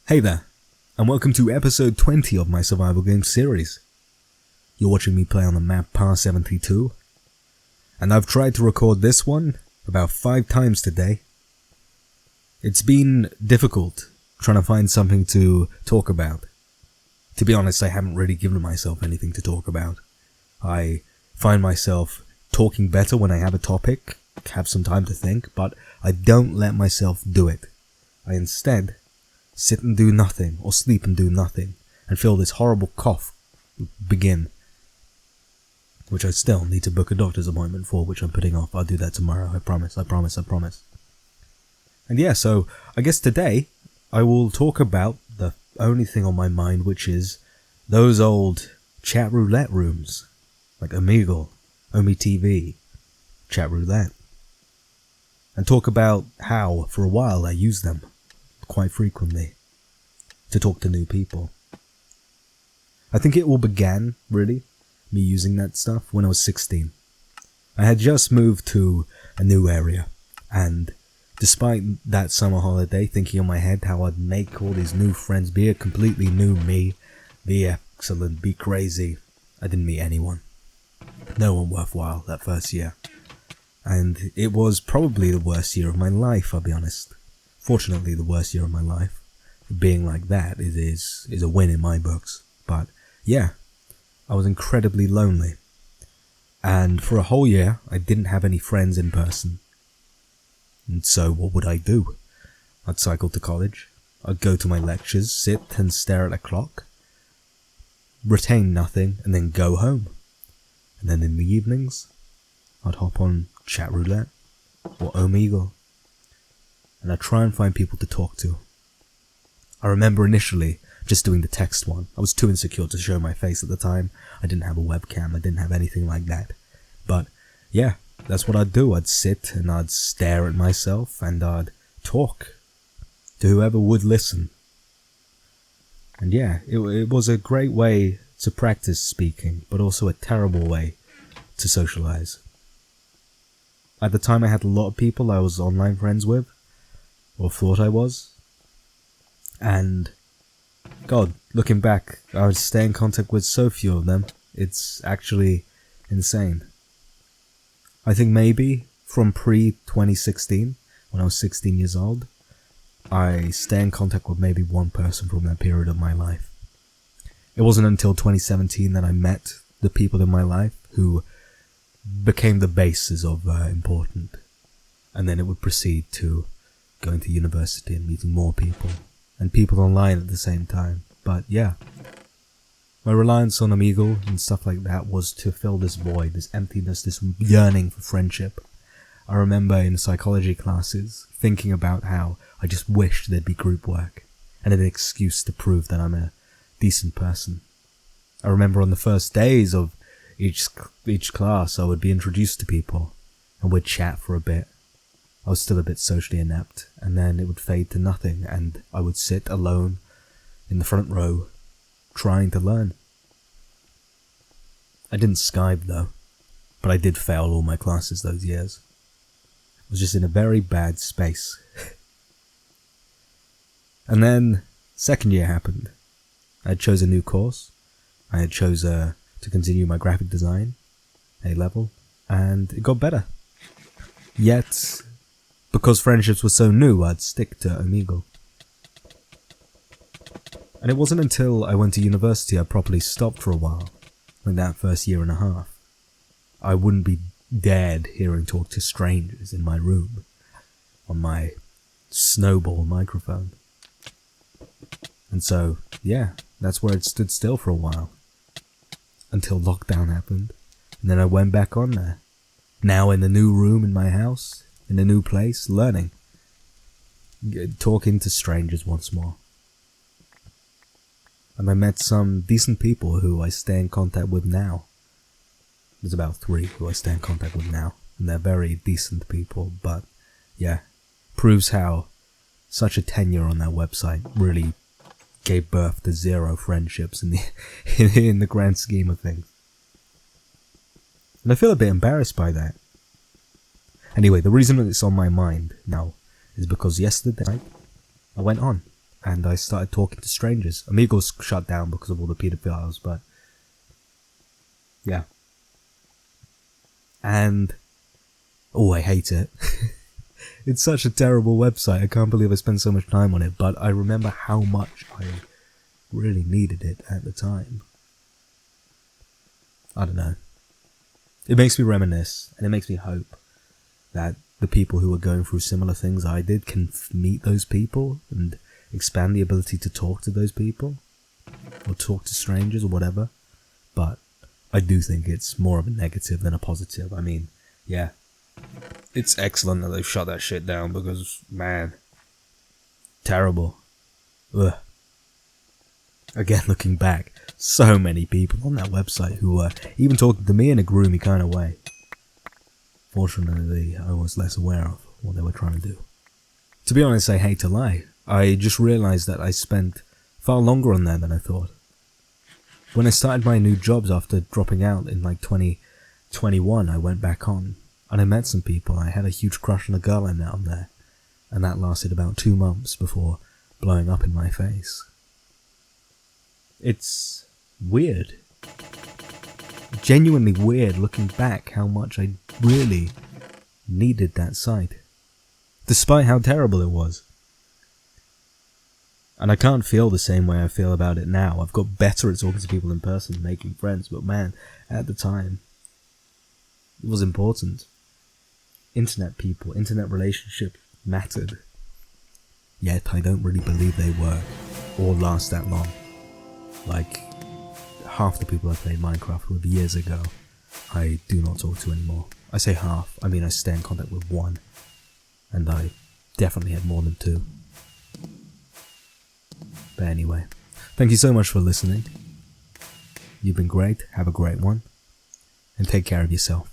Hey there, and welcome to episode 20 of my survival game series. You're watching me play on the map Par 72, and I've tried to record this one about 5 times today. It's been difficult trying to find something to talk about. To be honest, I haven't really given myself anything to talk about. I find myself talking better when I have a topic, have some time to think, but I don't let myself do it. I instead sit and do nothing, or sleep and do nothing, and feel this horrible cough begin. Which I still need to book a doctor's appointment for, which I'm putting off. I'll do that tomorrow, I promise. And yeah, so I guess today I will talk about the only thing on my mind, which is those old chat roulette rooms, like omegle, OmeTV, chat roulette. And talk about how, for a while, I used them quite frequently to talk to new people. I think it all began, really, me using that stuff when I was 16. I had just moved to a new area, and despite that summer holiday, thinking in my head how I'd make all these new friends, be a completely new me, be excellent, be crazy, I didn't meet anyone. No one worthwhile that first year. And it was probably the worst year of my life, I'll be honest. Fortunately, the worst year of my life. Being like that is a win in my books. But yeah, I was incredibly lonely. And for a whole year, I didn't have any friends in person. And so what would I do? I'd cycle to college. I'd go to my lectures, sit and stare at a clock, retain nothing, and then go home. And then in the evenings, I'd hop on chat roulette or omegle, and I'd try and find people to talk to. I remember initially just doing the text one. I was too insecure to show my face at the time. I didn't have a webcam, I didn't have anything like that. But yeah, that's what I'd do. I'd sit and I'd stare at myself and I'd talk to whoever would listen. And yeah, it was a great way to practice speaking, but also a terrible way to socialize. At the time I had a lot of people I was online friends with, or thought I was, and God, looking back, I would stay in contact with so few of them, it's actually insane. I think maybe from pre-2016, when I was 16 years old, I stay in contact with maybe one person from that period of my life. It wasn't until 2017 that I met the people in my life who became the basis of important. And then it would proceed to going to university and meeting more people, and people online at the same time. But yeah, my reliance on omegle and stuff like that was to fill this void, this emptiness, this yearning for friendship. I remember in psychology classes thinking about how I just wished there'd be group work and an excuse to prove that I'm a decent person. I remember on the first days of each class I would be introduced to people and we'd chat for a bit. I was still a bit socially inept, and then it would fade to nothing, and I would sit alone in the front row, trying to learn. I didn't Skype though, but I did fail all my classes those years. I was just in a very bad space. And then, second year happened. I had chose a new course. I had chose to continue my graphic design, A-level, and it got better. Yet, because friendships were so new, I'd stick to omegle. And it wasn't until I went to university I properly stopped for a while, like that first year and a half. I wouldn't be dared hearing talk to strangers in my room, on my snowball microphone. And so, yeah, that's where it stood still for a while. Until lockdown happened, and then I went back on there. Now in the new room in my house, in a new place, learning. Talking to strangers once more. And I met some decent people who I stay in contact with now. There's about 3 who I stay in contact with now, and they're very decent people, but yeah, proves how such a tenure on that website really gave birth to 0 friendships in the grand scheme of things. And I feel a bit embarrassed by that. Anyway, the reason that it's on my mind now is because yesterday night I went on. and I started talking to strangers. Omegle's shut down because of all the pedophiles, but yeah. And oh, I hate it. It's such a terrible website. I can't believe I spent so much time on it, but I remember how much I really needed it at the time. I don't know. It makes me reminisce, and it makes me hope that the people who are going through similar things I did can meet those people and expand the ability to talk to those people, or talk to strangers or whatever. But I do think it's more of a negative than a positive. I mean, yeah, it's excellent that they've shut that shit down because, man, terrible. Ugh. Again, looking back, so many people on that website who were even talking to me in a groomy kind of way. Fortunately, I was less aware of what they were trying to do. To be honest, I hate to lie. I just realized that I spent far longer on there than I thought. When I started my new jobs after dropping out in like 2021, I went back on, and I met some people. I had a huge crush on a girl I met on there, and that lasted about 2 months before blowing up in my face. It's weird. Genuinely weird looking back how much I really needed that site, despite how terrible it was. And I can't feel the same way I feel about it now. I've got better at talking to people in person, making friends, but man, at the time, it was important. Internet people, internet relationships mattered. Yet I don't really believe they work or last that long. Like, half the people I played Minecraft with years ago, I do not talk to anymore. I say half, I mean I stay in contact with one, and I definitely had more than 2. But anyway, thank you so much for listening. You've been great, have a great one, and take care of yourself.